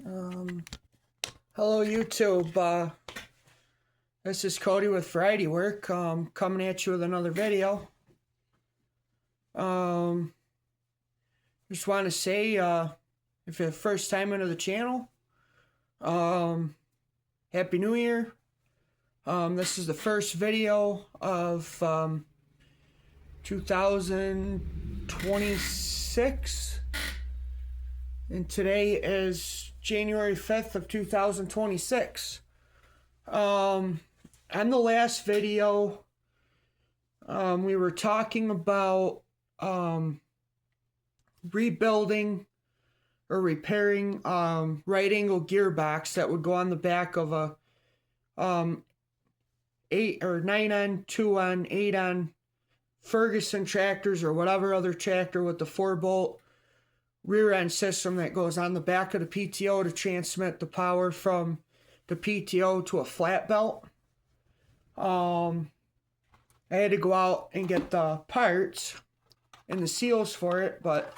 Um, Hello YouTube, this is Cody with Variety Work, coming at you with another video. Just want to say, if you're the first time into the channel, Happy New Year. This is the first video of 2026, and today is January 5th of 2026. On the last video, we were talking about rebuilding or repairing right angle gearbox that would go on the back of a 8 or 9-on, 2-on, 8-on Ferguson tractors or whatever other tractor with the 4-bolt rear end system that goes on the back of the PTO to transmit the power from the PTO to a flat belt. I had to go out and get the parts and the seals for it, but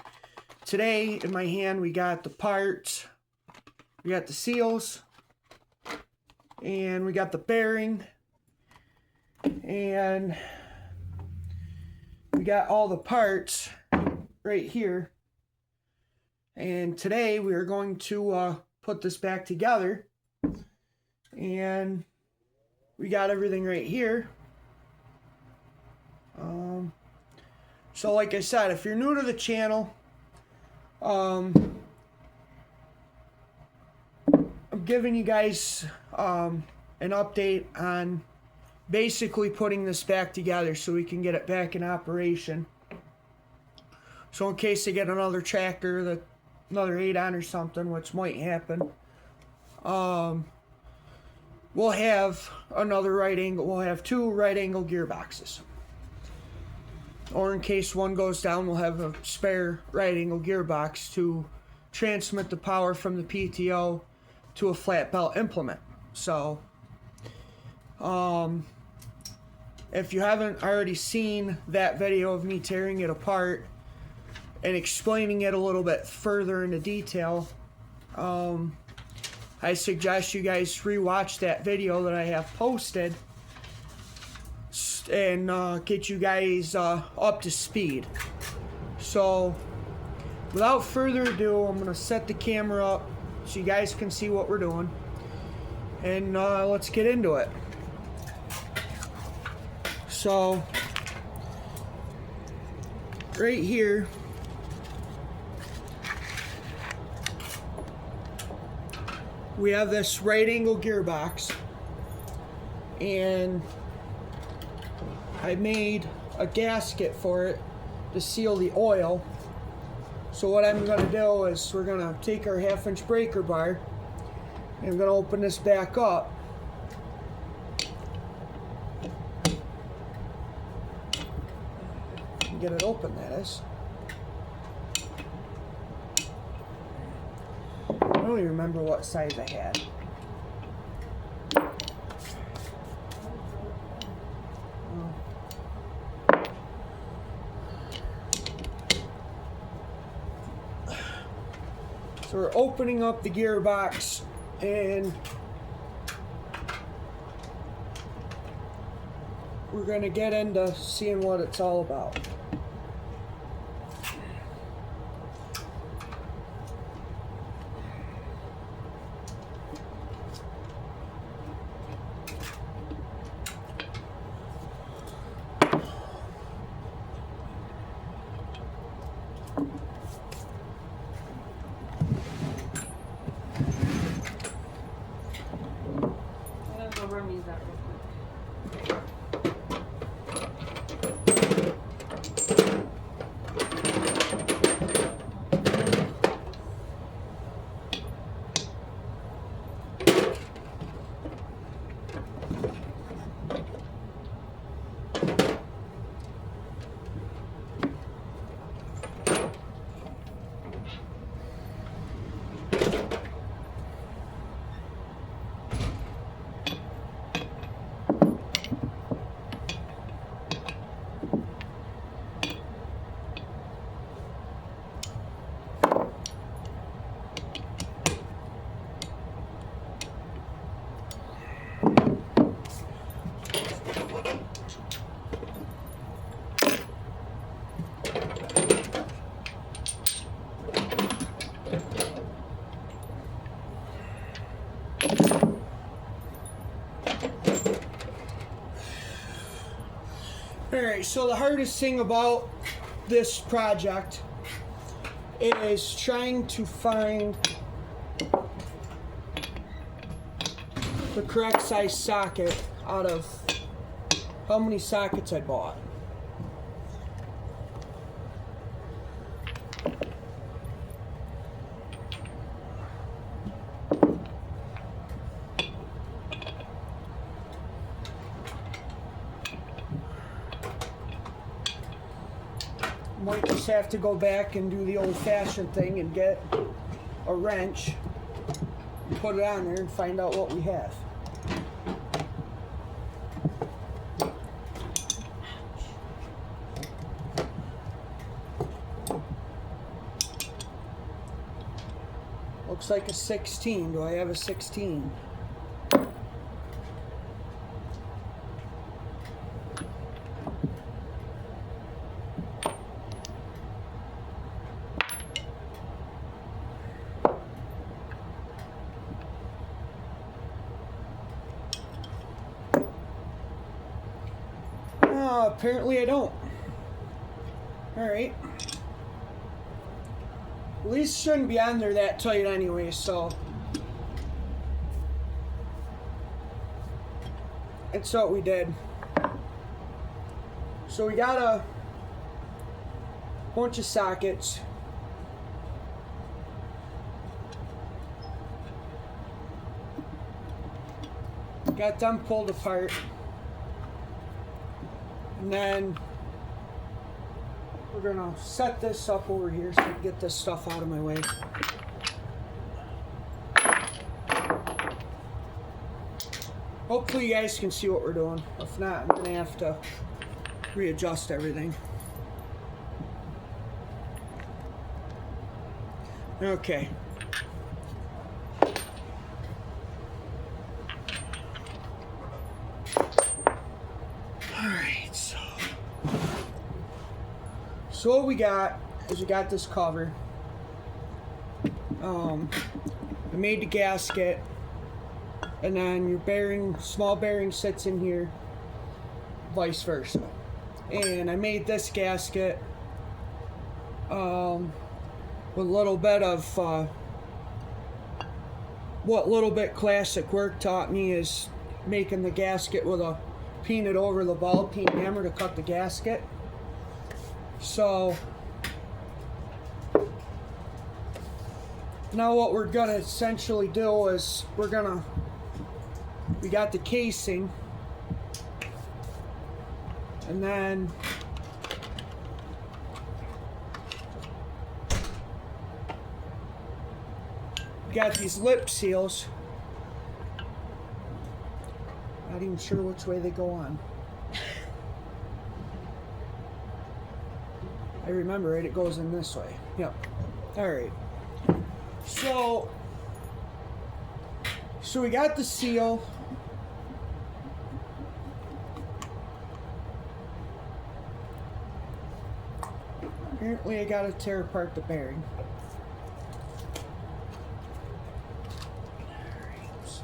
today in my hand we got the parts, we got the seals, and we got the bearing, and we got all the parts right here. And today we are going to put this back together, and we got everything right here. So like I said, if you're new to the channel, I'm giving you guys an update on basically putting this back together so we can get it back in operation. So in case they get another tractor, another 8-on or something, which might happen, we'll have another right angle. We'll have 2 right angle gearboxes. Or in case one goes down, we'll have a spare right angle gearbox to transmit the power from the PTO to a flat belt implement. So, if you haven't already seen that video of me tearing it apart and explaining it a little bit further into detail, I suggest you guys rewatch that video that I have posted and get you guys up to speed. So without further ado, I'm going to set the camera up so you guys can see what we're doing, and let's get into it. So right here, we have this right angle gearbox, and I made a gasket for it to seal the oil. So what I'm going to do is we're going to take our 1/2-inch breaker bar and I'm going to open this back up. Get it open, that is. I don't even remember what size I had. So we're opening up the gearbox, and we're going to get into seeing what it's all about. Alright, so the hardest thing about this project is trying to find the correct size socket out of how many sockets I bought. Might just have to go back and do the old-fashioned thing and get a wrench, put it on there, and find out what we have. Looks like a 16. Do I have a 16? Apparently I don't. Alright. At least shouldn't be on there that tight anyway, so. That's what we did. So we got a bunch of sockets. Got them pulled apart. And then we're gonna set this up over here so we can get this stuff out of my way. Hopefully you guys can see what we're doing. If not, I'm gonna have to readjust everything. Okay. So what we got is we got this cover. I made the gasket, and then your bearing, small bearing sits in here, vice versa. And I made this gasket with a little bit of what little bit classic work taught me is making the gasket with a painted over the ball peen hammer to cut the gasket. So now what we're gonna essentially do is we got the casing, and then we got these lip seals. Not even sure which way they go on. I remember it, it goes in this way. Yep. Alright. So we got the seal. Apparently I gotta tear apart the bearing. Alright, so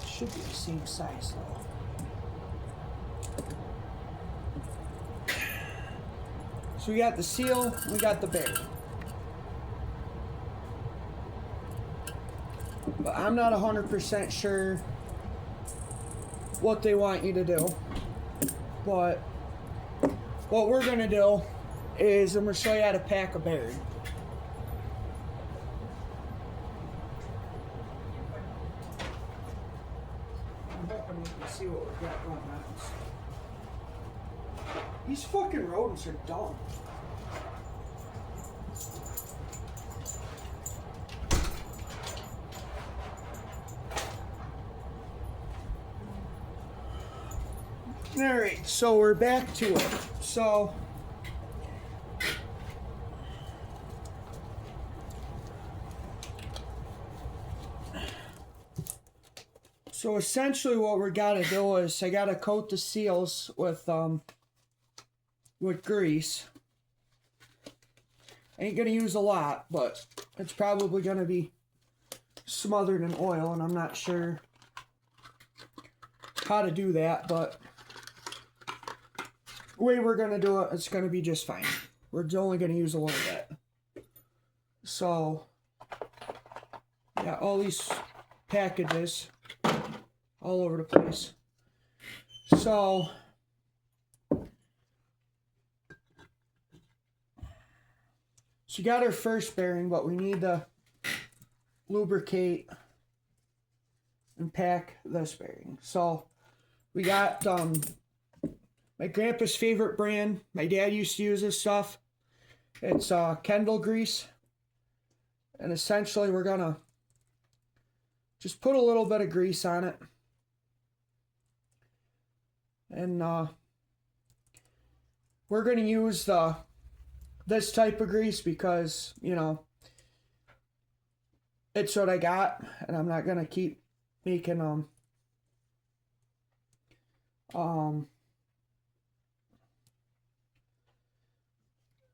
it should be the same size though. So we got the seal, we got the bearing. But I'm not 100% sure what they want you to do. But what we're gonna do is I'm gonna show you how to pack a bearing. I'm hoping you can see what we've got going on. These fucking rodents are dumb. Alright, so we're back to it. So essentially what we gotta do is I gotta coat the seals with grease. I ain't gonna use a lot, but it's probably gonna be smothered in oil, and I'm not sure how to do that, but the way we're going to do it, it's going to be just fine. We're only going to use a little bit. So, yeah, all these packages all over the place. So, you got our first bearing, but we need to lubricate and pack this bearing. So, we got my grandpa's favorite brand. My dad used to use this stuff. It's Kendall grease. And essentially we're gonna just put a little bit of grease on it. And we're gonna use this type of grease because, you know, it's what I got, and I'm not gonna keep making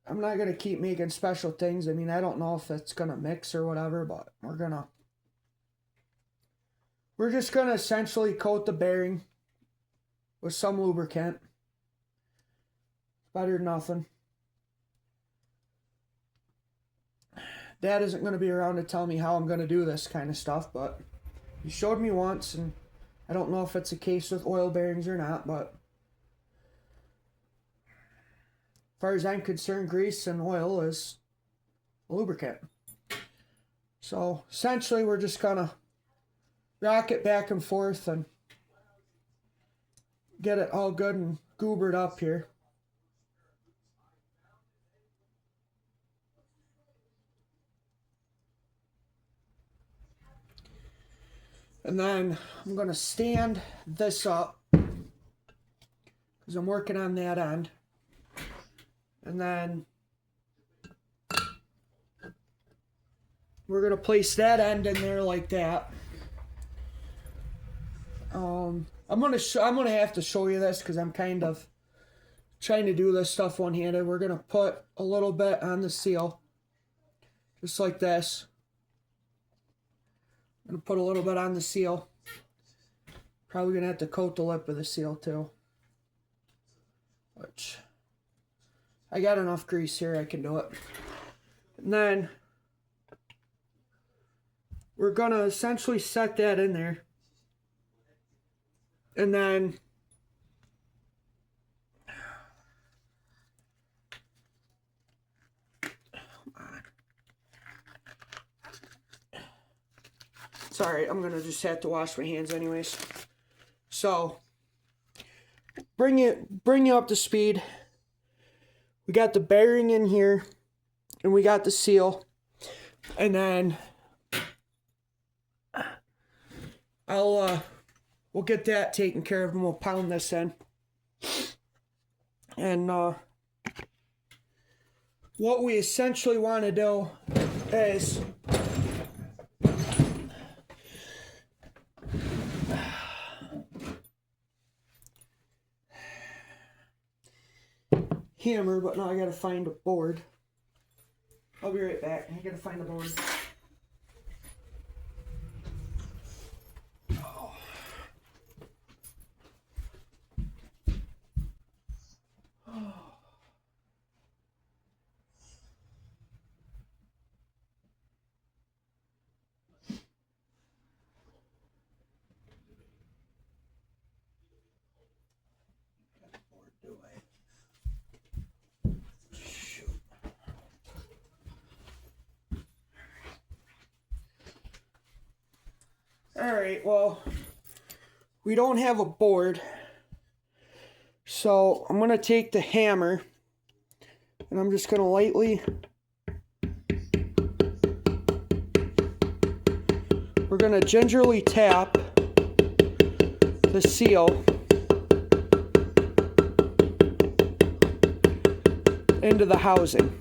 I'm not going to keep making special things. I mean, I don't know if it's going to mix or whatever, but we're just going to essentially coat the bearing with some lubricant. Better than nothing. Dad isn't going to be around to tell me how I'm going to do this kind of stuff, but he showed me once, and I don't know if it's a case with oil bearings or not, but as far as I'm concerned, grease and oil is a lubricant. So essentially we're just gonna rock it back and forth and get it all good and goobered up here. And then I'm gonna stand this up because I'm working on that end. And then we're going to place that end in there like that. I'm going to have to show you this because I'm kind of trying to do this stuff one-handed. We're going to put a little bit on the seal. Just like this. I'm going to put a little bit on the seal. Probably going to have to coat the lip of the seal too. Which, I got enough grease here, I can do it. And then we're going to essentially set that in there. And then sorry, I'm going to just have to wash my hands anyways. So, bring you up to speed. We got the bearing in here, and we got the seal, and then we'll get that taken care of, and we'll pound this in. And what we essentially want to do is hammer, but now I gotta find a board. I'll be right back. I gotta find a board. Oh. Oh. Alright, well, we don't have a board, so I'm going to take the hammer, and I'm just going to lightly, we're going to gingerly tap the seal into the housing.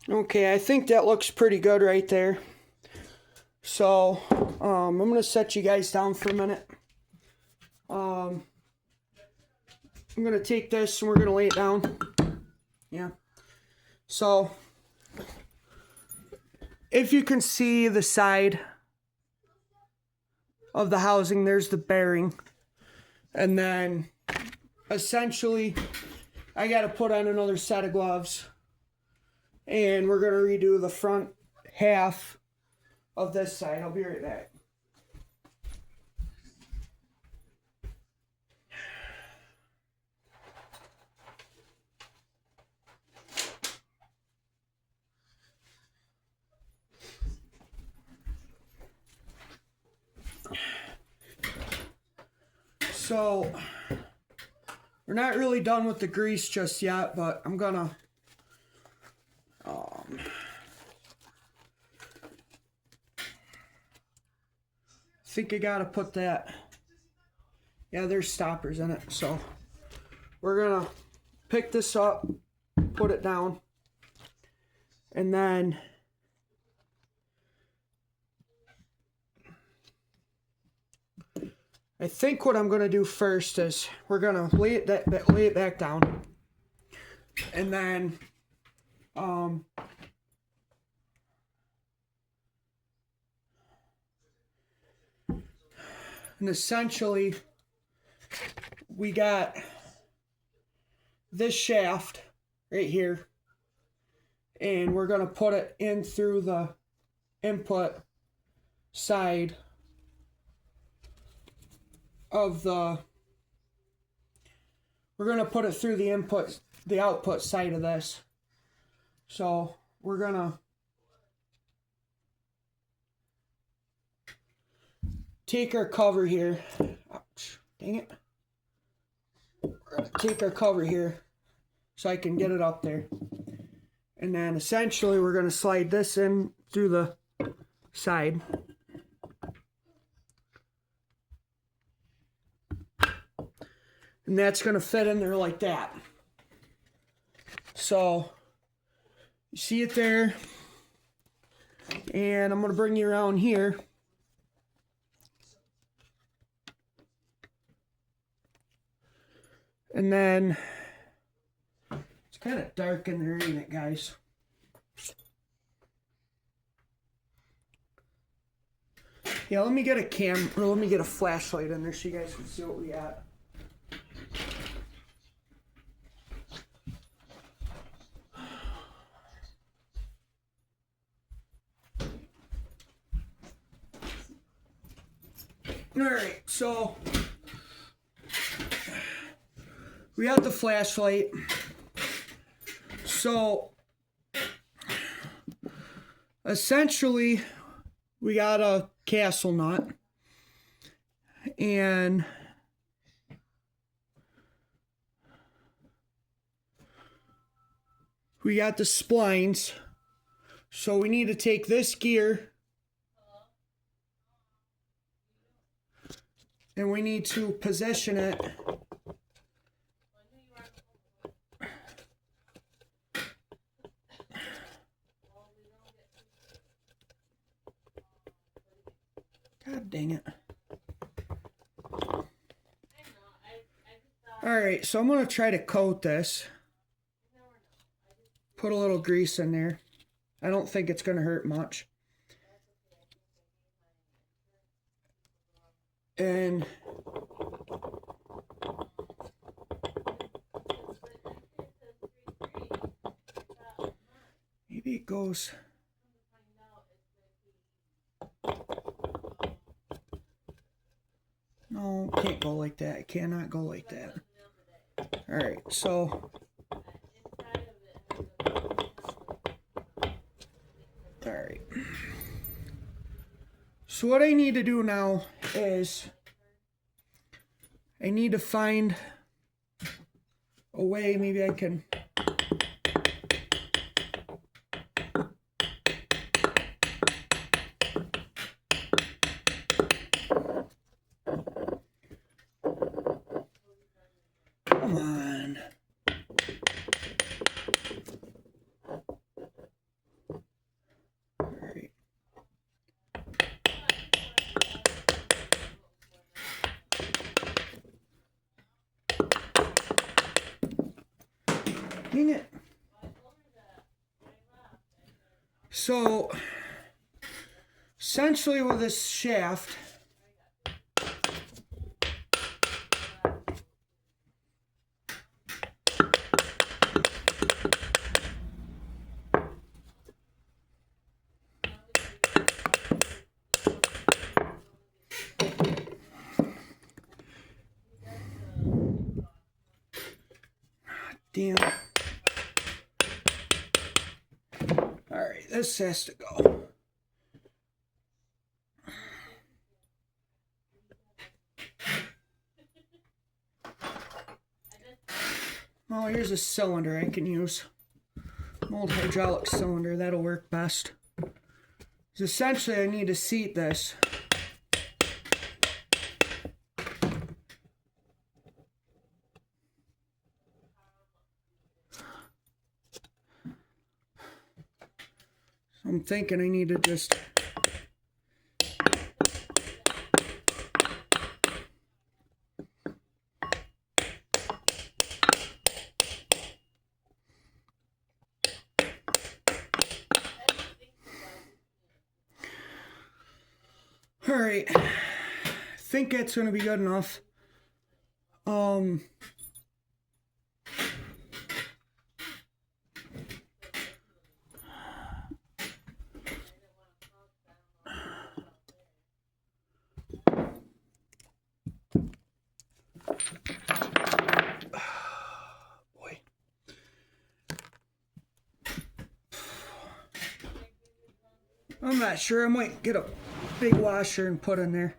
Okay, I think that looks pretty good right there. So, I'm going to set you guys down for a minute. I'm going to take this and we're going to lay it down. Yeah. So, if you can see the side of the housing, there's the bearing. And then, essentially, I got to put on another set of gloves. And we're going to redo the front half of this side. I'll be right back. So, we're not really done with the grease just yet, but I'm gonna I think I gotta put that. Yeah, there's stoppers in it. So we're gonna pick this up, put it down, and then I think what I'm gonna do first is we're gonna lay it back down, and then and essentially we got this shaft right here, and we're gonna put it in through the input side of the, we're gonna put it through the output side of this. So we're gonna take our cover here. Ouch, dang it. We're gonna take our cover here so I can get it up there. And then essentially we're gonna slide this in through the side. And that's gonna fit in there like that. So you see it there. And I'm gonna bring you around here. And then it's kind of dark in there, ain't it, guys? Yeah, let me get a flashlight in there so you guys can see what we got. Alright, so we have the flashlight. So essentially we got a castle nut, and we got the splines. So we need to take this gear and we need to position it God dang it. Alright, so I'm going to try to coat this. Put a little grease in there. I don't think it's going to hurt much. And maybe it goes. No, it can't go like that. It cannot go like that. Alright, so alright. So what I need to do now is I need to find a way maybe I can come on. Dang it. So, essentially with this shaft, damn. Alright, this has to go. Oh, here's a cylinder I can use. An old hydraulic cylinder, that'll work best. So essentially I need to seat this. So I'm thinking I need to just Alright, I think that's going to be good enough. Boy. I'm not sure, I might get a big washer and put in there.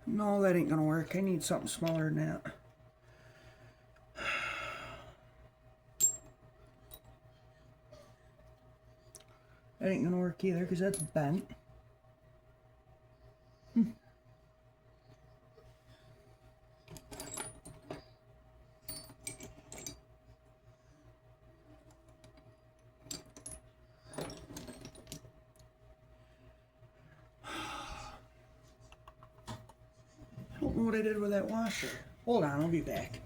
No, that ain't gonna work. I need something smaller than that. That ain't gonna work either because that's bent. I don't know what I did with that washer. Hold on, I'll be back.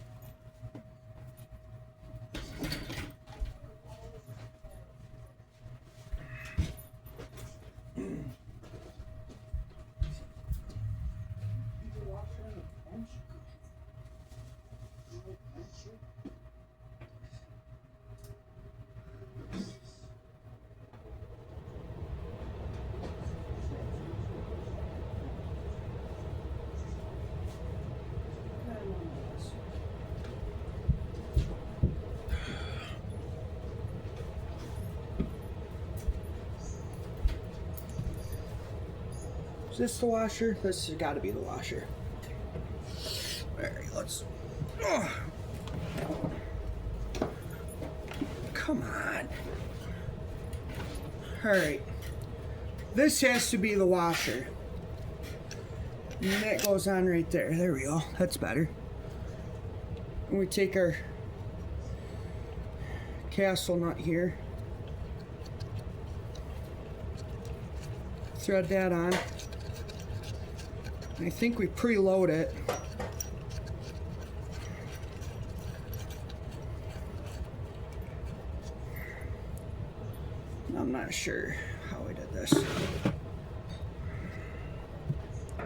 Is this the washer? This has got to be the washer. Alright, let's... Oh. Come on. Alright. This has to be the washer. And that goes on right there. There we go. That's better. And we take our castle nut here. Thread that on. I think we preload it. I'm not sure how I did this. I'm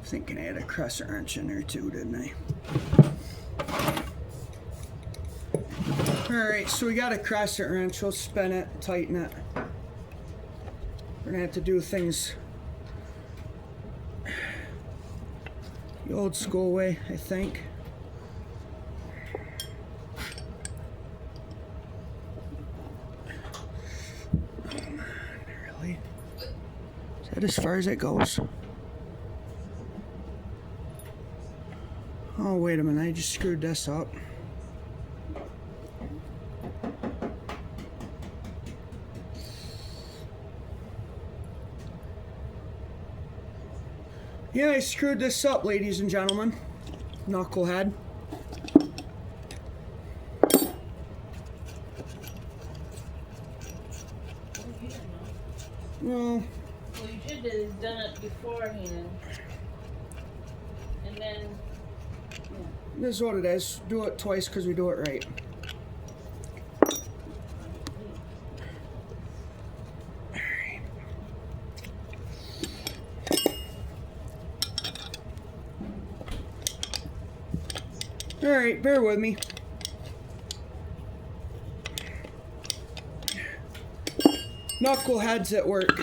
thinking I had a crescent wrench in there too, didn't I? Alright, so we got a crescent wrench. We'll spin it, tighten it. We're gonna have to do things the old school way, I think. Really? Is that as far as it goes? Oh, wait a minute, I just screwed this up. Yeah, I screwed this up, ladies and gentlemen. Knucklehead. Well, you should have done it beforehand. and then, This is what it is. Do it twice because we do it right. Alright, bear with me. Knuckleheads at work.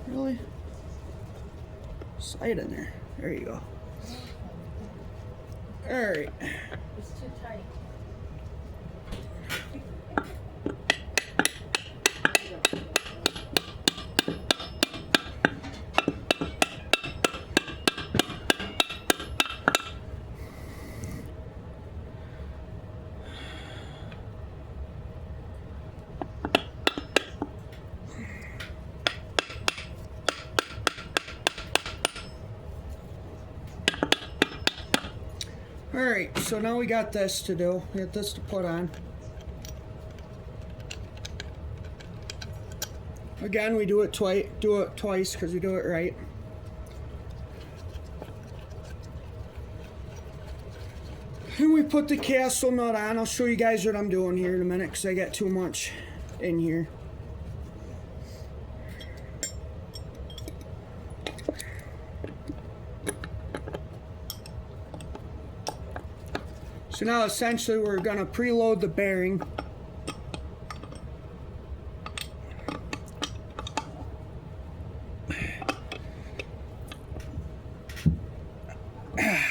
Really? Slide in there. There you go. Alright. it's too tight. Alright, so now we got this to do. We got this to put on. Again, we do it twice because we do it right. And we put the castle nut on. I'll show you guys what I'm doing here in a minute because I got too much in here. So now essentially we're going to preload the bearing. I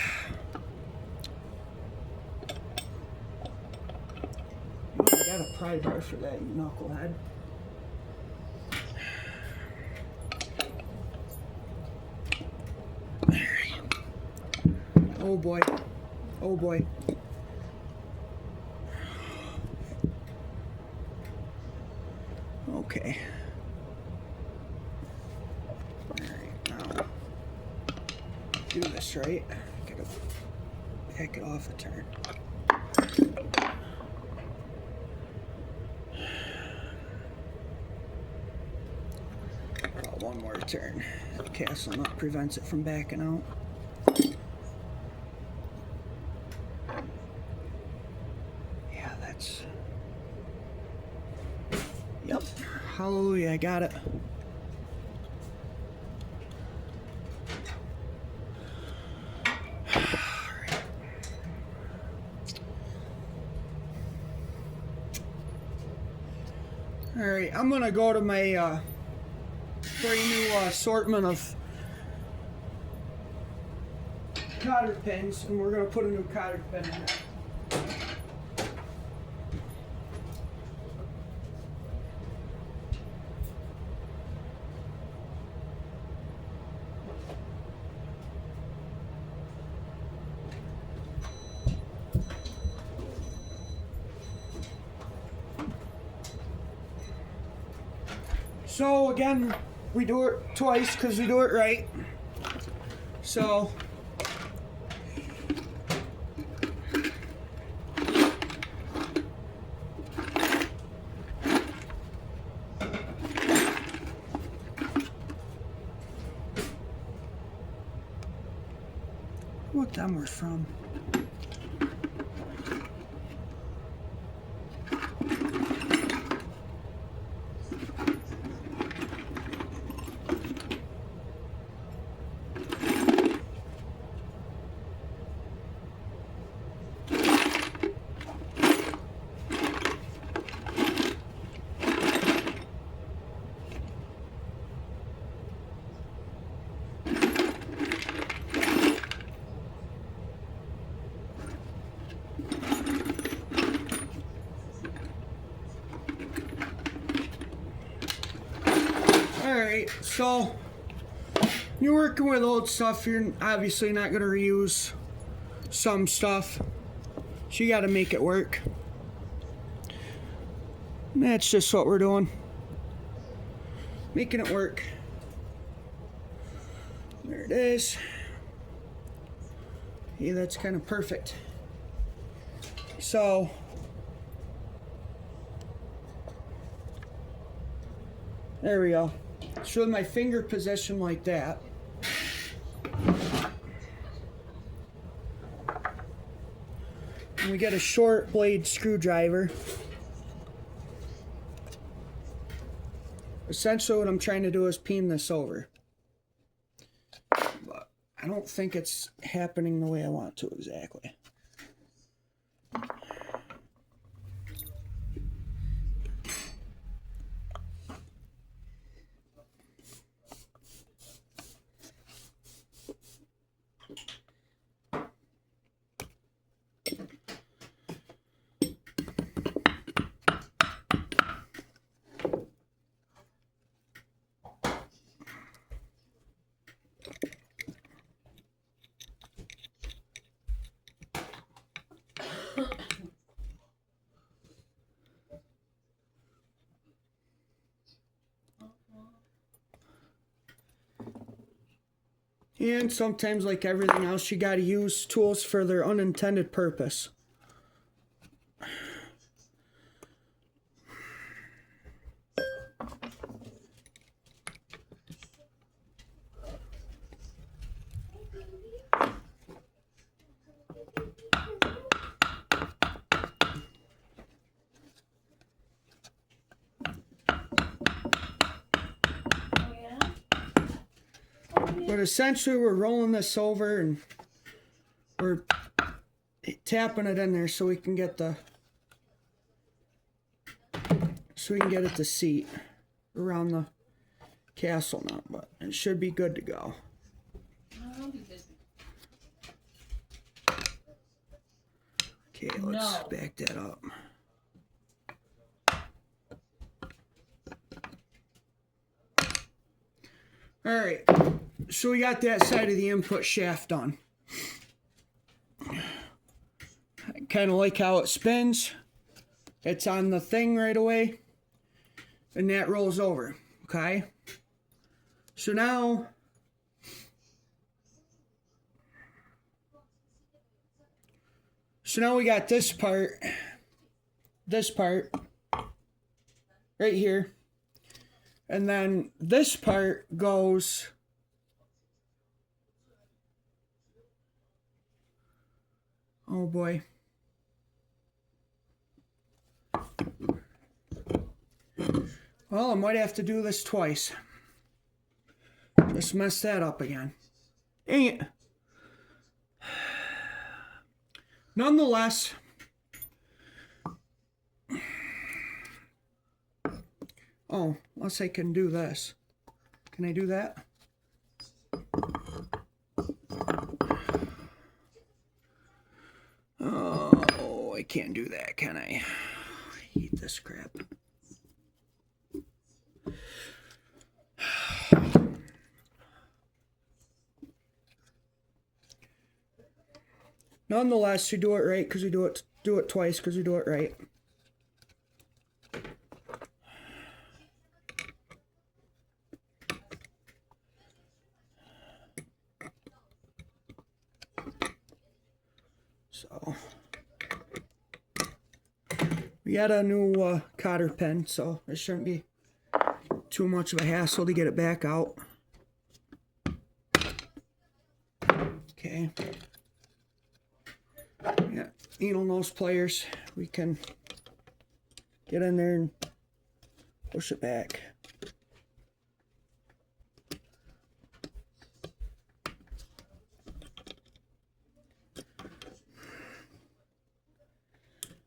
got a pry bar for that, you knucklehead. Oh boy. Oh boy. Okay. Alright, now do this right. Gotta back it off a turn. Oh, one more turn. Castle nut prevents it from backing out. Yeah, that's... Yep. Hallelujah, I got it. Alright, I'm gonna go to my brand new assortment of cotter pins, and we're gonna put a new cotter pin in there. So again, we do it twice because we do it right. So what them were from? Alright, so you're working with old stuff, you're obviously not going to reuse some stuff. So you got to make it work. And that's just what we're doing. Making it work. There it is. Yeah, that's kind of perfect. So There we go. So with my finger position like that, and we get a short blade screwdriver. Essentially what I'm trying to do is peen this over. But I don't think it's happening the way I want to exactly. And sometimes, like everything else, you gotta use tools for their unintended purpose. But essentially we're rolling this over and we're tapping it in there so we can get it to seat around the castle nut, but it should be good to go. Okay, let's back that up. All right, so we got that side of the input shaft done. I kind of like how it spins. It's on the thing right away, and that rolls over, okay? So now, we got this part right here. And then this part goes oh boy. Well, I might have to do this twice. Just mess that up again. Dang it. Nonetheless, oh, unless I can do this. Can I do that? Oh, I can't do that, can I? I hate this crap. Nonetheless, we do it right because we do it twice because we do it right. So we got a new cotter pen, so it shouldn't be too much of a hassle to get it back out. Okay. Yeah, needle nose pliers. We can get in there and push it back.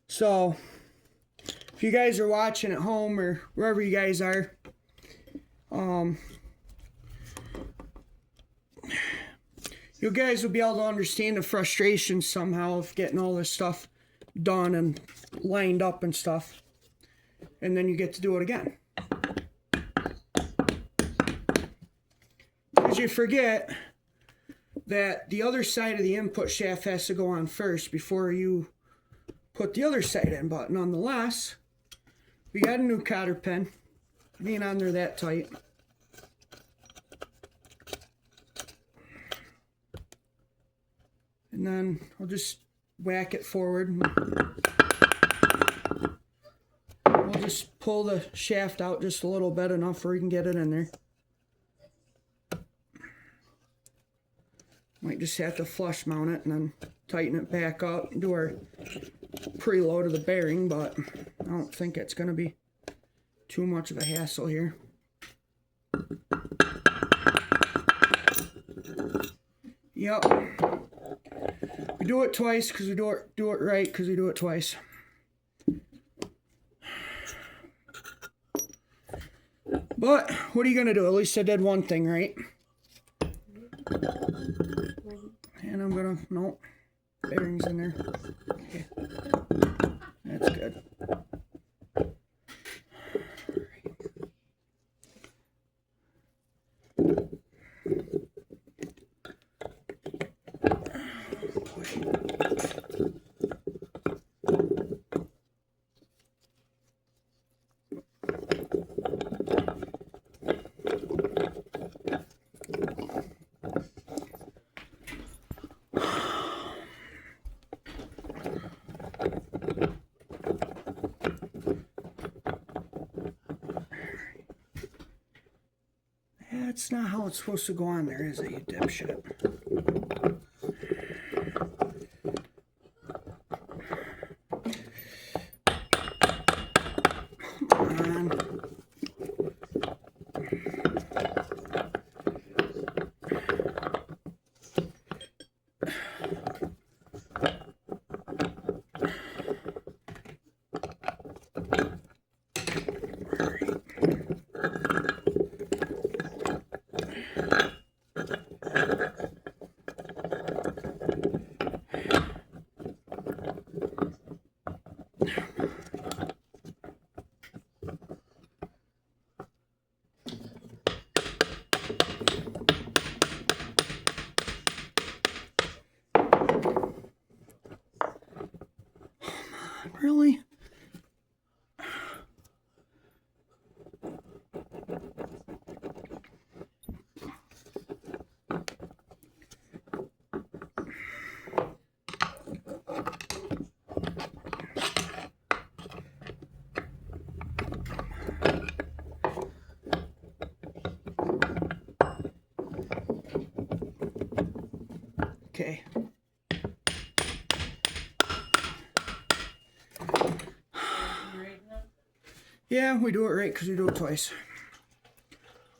So, if you guys are watching at home or wherever you guys are, you guys will be able to understand the frustration somehow of getting all this stuff done and lined up and stuff. And then you get to do it again. Because you forget that the other side of the input shaft has to go on first before you put the other side in. But nonetheless, we got a new cotter pen. It ain't on there that tight. And then I'll just whack it forward. We'll just pull the shaft out just a little bit, enough where you can get it in there. Might just have to flush mount it and then tighten it back up, do our preload of the bearing, but I don't think it's going to be too much of a hassle here. Yep. We do it twice because we do it right because we do it twice. But what are you gonna do? At least I did one thing right. And I'm gonna nope. Bearings in there. Okay. That's good. That's not how it's supposed to go on there, is it, you dipshit? Come on. Really? Okay. Yeah, we do it right because we do it twice.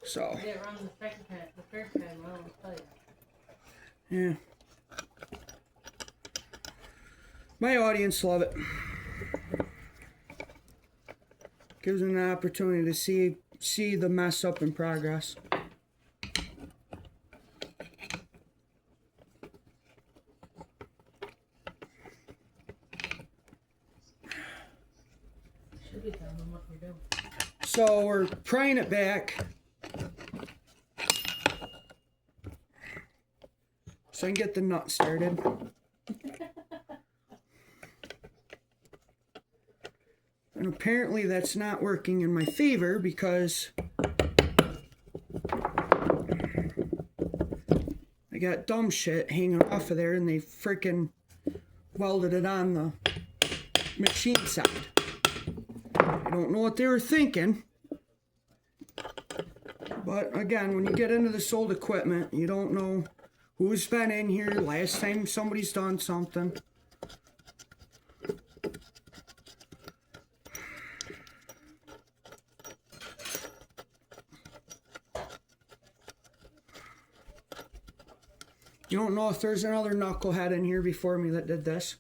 So. Yeah, it runs the first time, I always tell you. Yeah. My audience love it. Gives them an opportunity to see the mess up in progress. Should be telling them what we're doing. So we're prying it back so I can get the nut started. And apparently that's not working in my favor because I got dumb shit hanging off of there and they freaking welded it on the machine side. I don't know what they were thinking. But again, when you get into this old equipment, you don't know who's been in here last time somebody's done something. You don't know if there's another knucklehead in here before me that did this.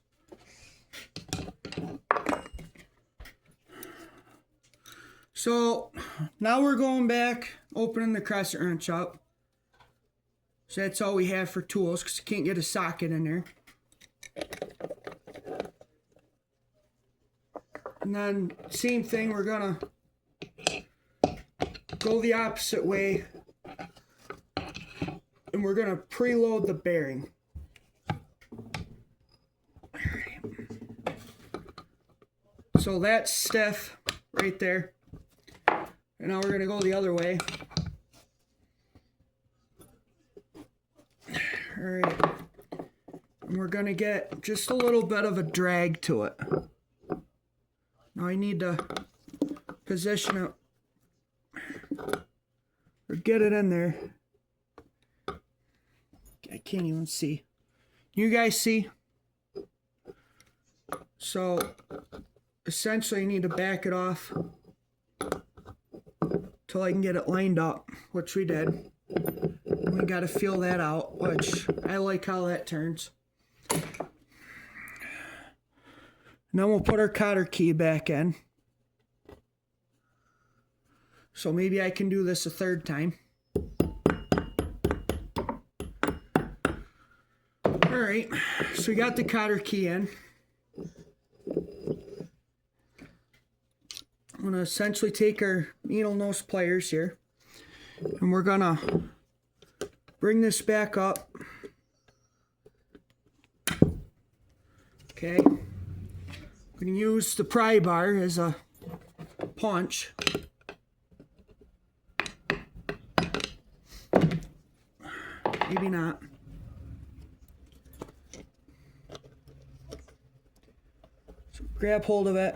So now we're going back, opening the crescent wrench up. So that's all we have for tools because you can't get a socket in there. And then same thing, we're gonna go the opposite way and we're gonna preload the bearing. So that's stiff right there. And now we're going to go the other way. All right. And we're going to get just a little bit of a drag to it. Now I need to position it, or get it in there. I can't even see. You guys see? So essentially you need to back it off till I can get it lined up, which we did. We got to feel that out, which I like how that turns. And then we'll put our cotter key back in. So maybe I can do this a third time. Alright, so we got the cotter key in. I'm going to essentially take our needle nose pliers here, and we're going to bring this back up. Okay. I'm going to use the pry bar as a punch. Maybe not. So grab hold of it.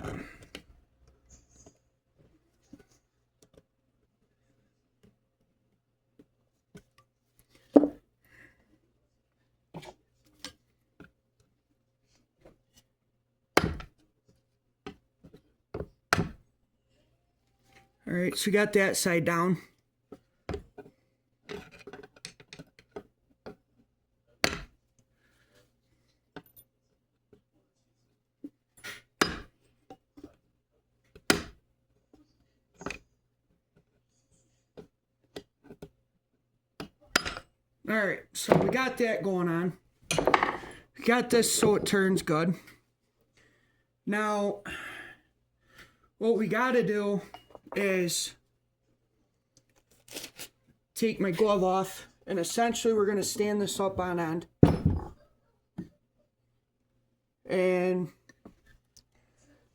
All right, so we got that side down. All right, so we got that going on. We got this so it turns good. Now, what we got to do is take my glove off, and essentially we're going to stand this up on end. And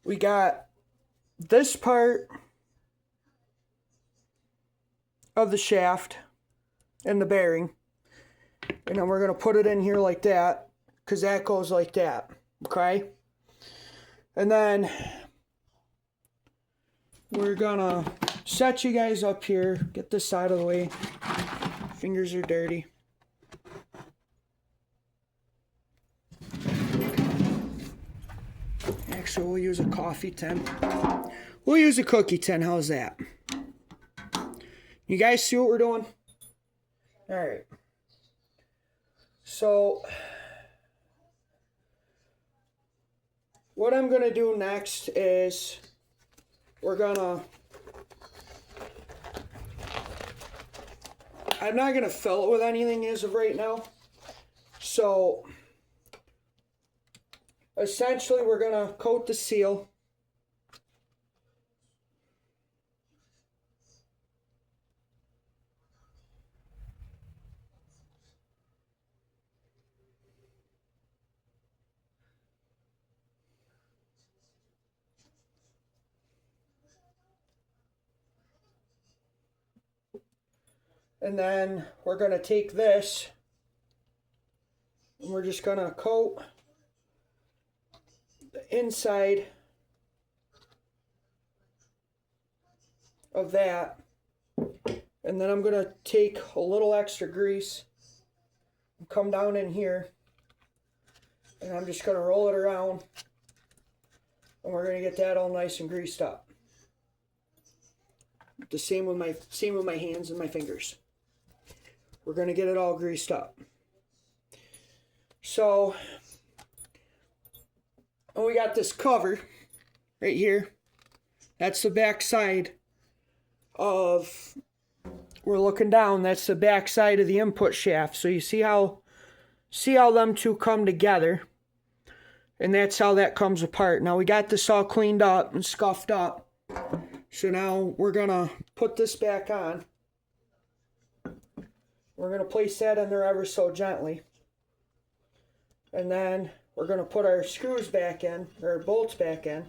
we got this part of the shaft and the bearing. And then we're going to put it in here like that, because that goes like that, okay? And then we're going to set you guys up here, get this out of the way. Fingers are dirty. Actually, we'll use a coffee tin. We'll use a cookie tin, how's that? You guys see what we're doing? All right. So, what I'm going to do next is we're going to, I'm not going to fill it with anything as of right now. So, essentially we're going to coat the seal. And then we're going to take this and we're just going to coat the inside of that. And then I'm going to take a little extra grease and come down in here. And I'm just going to roll it around. And we're going to get that all nice and greased up. The same with my hands and my fingers. We're going to get it all greased up. So, and we got this cover right here. That's the back side of, we're looking down, that's the back side of the input shaft. So you see how them two come together. And that's how that comes apart. Now we got this all cleaned up and scuffed up. So now we're going to put this back on. We're going to place that in there ever so gently. And then we're going to put our screws back in, or bolts back in.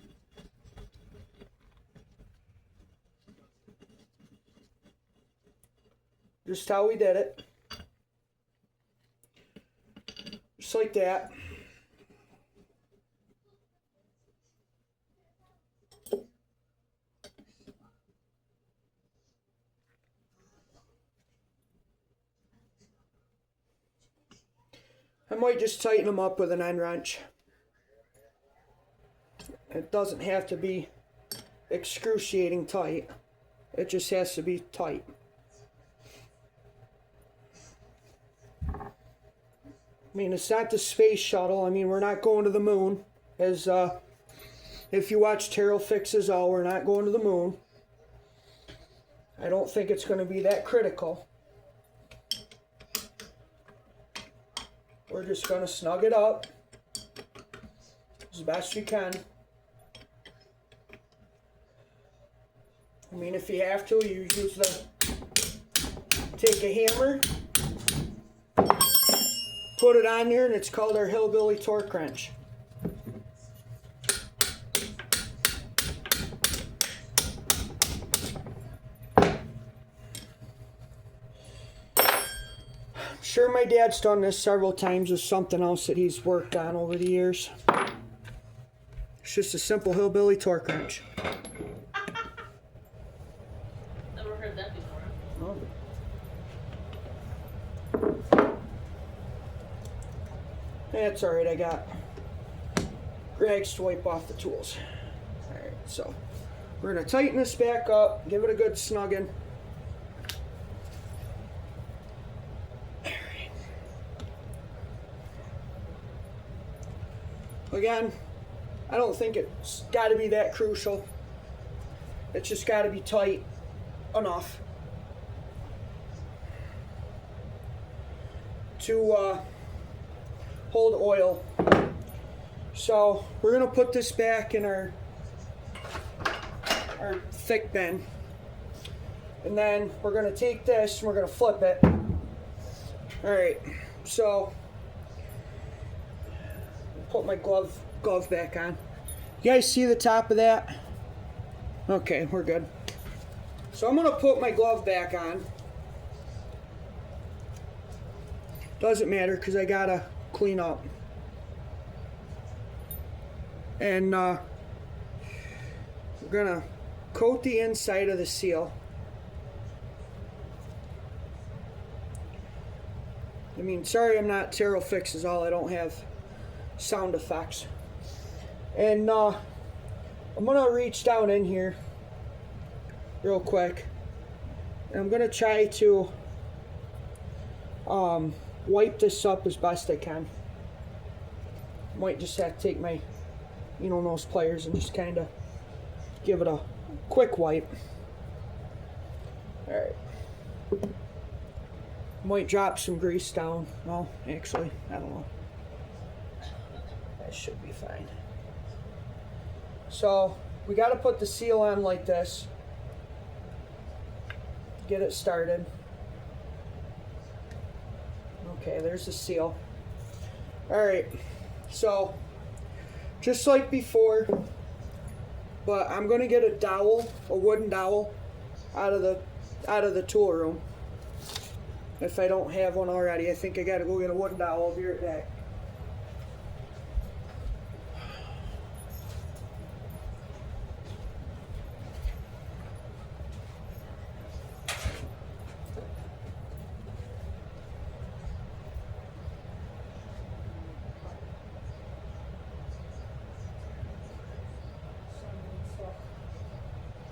Just how we did it. Just like that. might just tighten them up with an end wrench. It doesn't have to be excruciating tight. It just has to be tight. I mean, it's not the space shuttle. I mean, we're not going to the moon. As if you watch Terrell Fixes All, we're not going to the moon. I don't think it's going to be that critical. We're just going to snug it up as best we can. I mean, if you have to, you use take a hammer, put it on there, and it's called our hillbilly torque wrench. I'm sure my dad's done this several times with something else that he's worked on over the years. It's just a simple hillbilly torque wrench. Never heard that before. Oh. That's alright, I got rags to wipe off the tools. Alright, so we're going to tighten this back up, give it a good snugging. Again, I don't think it's got to be that crucial. It's just got to be tight enough to hold oil. So we're going to put this back in our thick bin. And then we're going to take this and we're going to flip it. Alright, so put my glove back on. You guys see the top of that? Okay, we're good. So I'm going to put my glove back on. Doesn't matter because I got to clean up. And we're going to coat the inside of the seal. I mean, sorry I'm not Terrell Fixes All. I don't have sound effects. And I'm going to reach down in here real quick. And I'm going to try to wipe this up as best I can. Might just have to take my nose pliers and just kind of give it a quick wipe. Alright. Might drop some grease down. Well, actually, I don't know. That should be fine. So, we got to put the seal on like this. Get it started. Okay, there's the seal. Alright, so just like before, but I'm going to get a dowel, a wooden dowel, out of the tool room. If I don't have one already, I think I got to go get a wooden dowel. I'll be right back.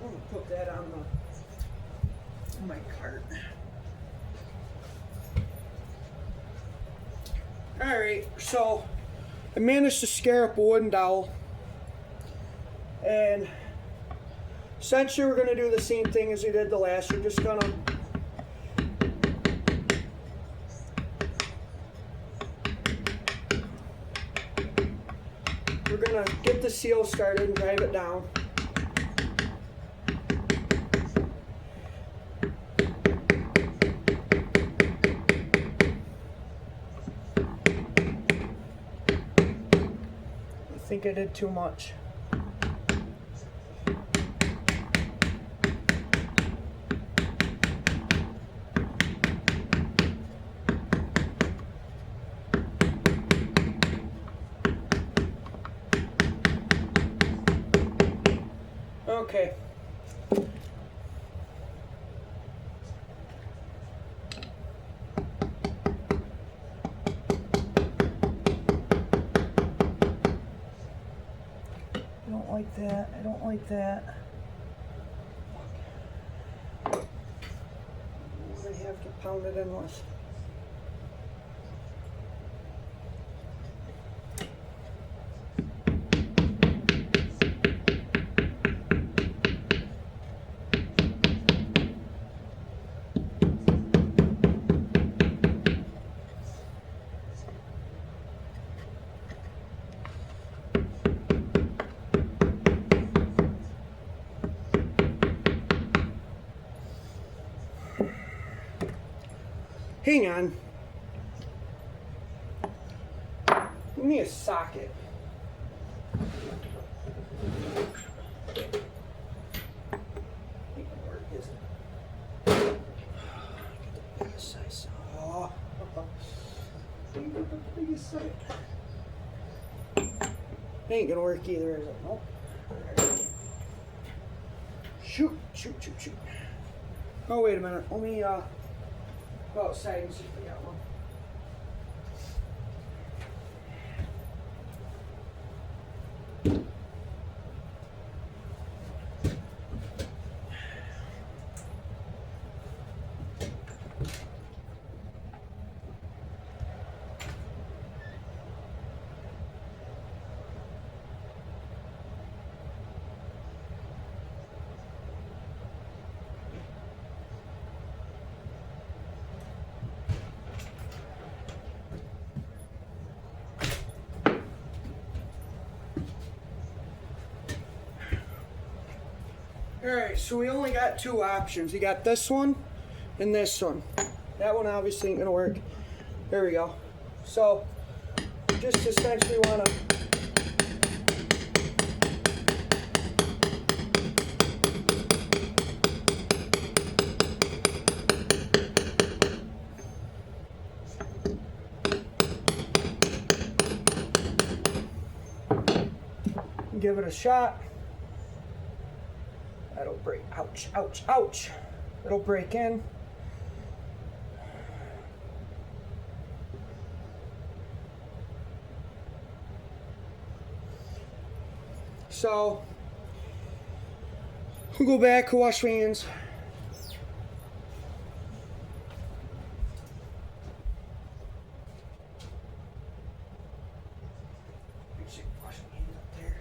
I'm going to put that on my cart. Alright, so I managed to scare up a wooden dowel. And essentially we're going to do the same thing as we did the last. We're just going to get the seal started and drive it down. I think I did too much. Okay. that. I don't like that. I have to pound it in with. Hang on. Give me a socket. Ain't gonna work either, is it? Nope. Shoot. Oh, wait a minute. Let me go outside and see if we got one. Alright, so we only got two options. You got this one and this one. That one obviously ain't gonna work. There we go. So, just essentially wanna give it a shot. That'll break. Ouch, ouch, ouch. It'll break in. So, we'll go back, wash my hands. Wash my hands up there.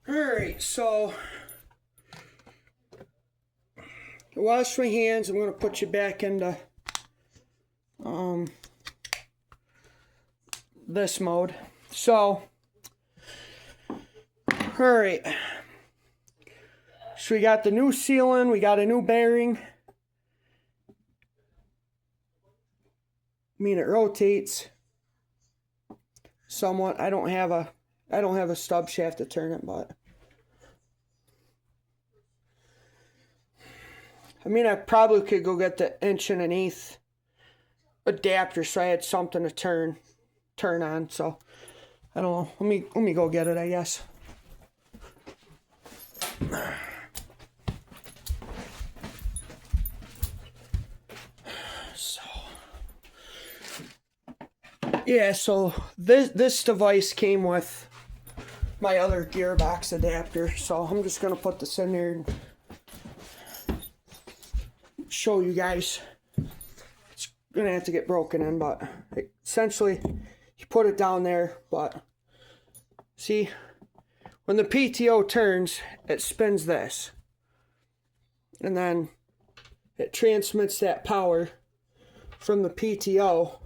Alright, so wash my hands. I'm going to put you back into this mode. So, alright. So we got the new sealing, we got a new bearing. I mean, it rotates somewhat. I don't have a stub shaft to turn it, but I mean, I probably could go get the 1.1/8 adapter so I had something to turn on. So I don't know. Let me go get it, I guess. So yeah, so this device came with my other gearbox adapter, so I'm just gonna put this in there and show you guys. It's gonna have to get broken in, but essentially you put it down there, but see, when the PTO turns, it spins this. And then it transmits that power from the PTO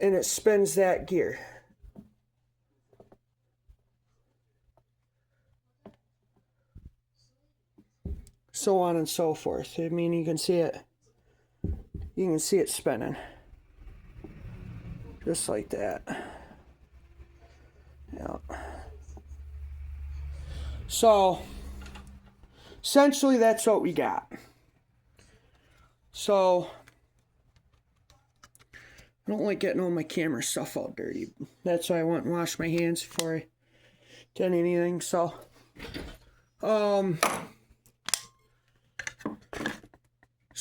and it spins that gear. So on and so forth. I mean, you can see it. You can see it spinning. Just like that. Yeah. So, essentially that's what we got. So, I don't like getting all my camera stuff all dirty. That's why I went and washed my hands before I did anything. So,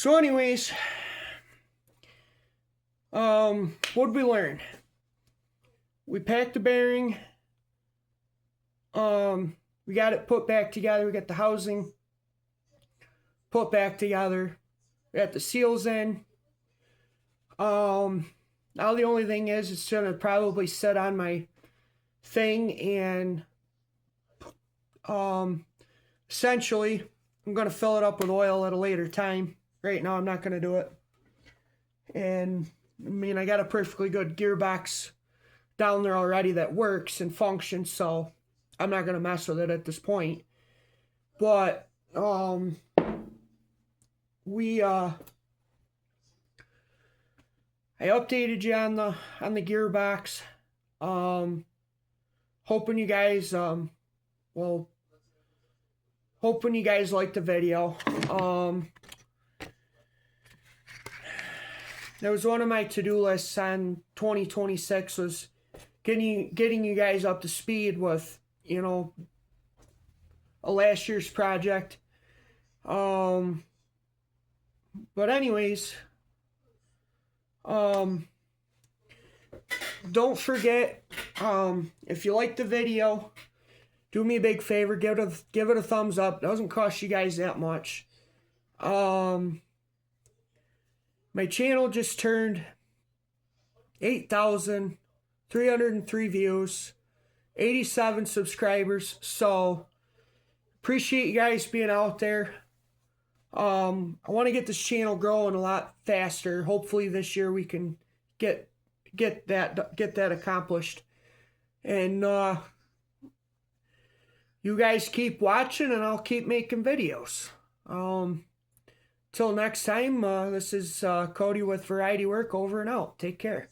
anyways, what did we learn? We packed the bearing. We got it put back together. We got the housing put back together. We got the seals in. Now the only thing is, it's gonna probably sit on my thing, and essentially, I'm gonna fill it up with oil at a later time. Right now, I'm not gonna do it. And I mean, I got a perfectly good gearbox down there already that works and functions, so I'm not gonna mess with it at this point. But I updated you on the gearbox. Hoping you guys hoping you guys liked the video. That was one of my to-do lists on 2026 was getting you guys up to speed with, you know, a last year's project. But anyways, don't forget, if you like the video, do me a big favor, give it a thumbs up. It doesn't cost you guys that much. My channel just turned 8,303 views, 87 subscribers. So appreciate you guys being out there. I want to get this channel growing a lot faster. Hopefully this year we can get that accomplished. And you guys keep watching, and I'll keep making videos. Till next time, this is Cody with Variety Work, over and out. Take care.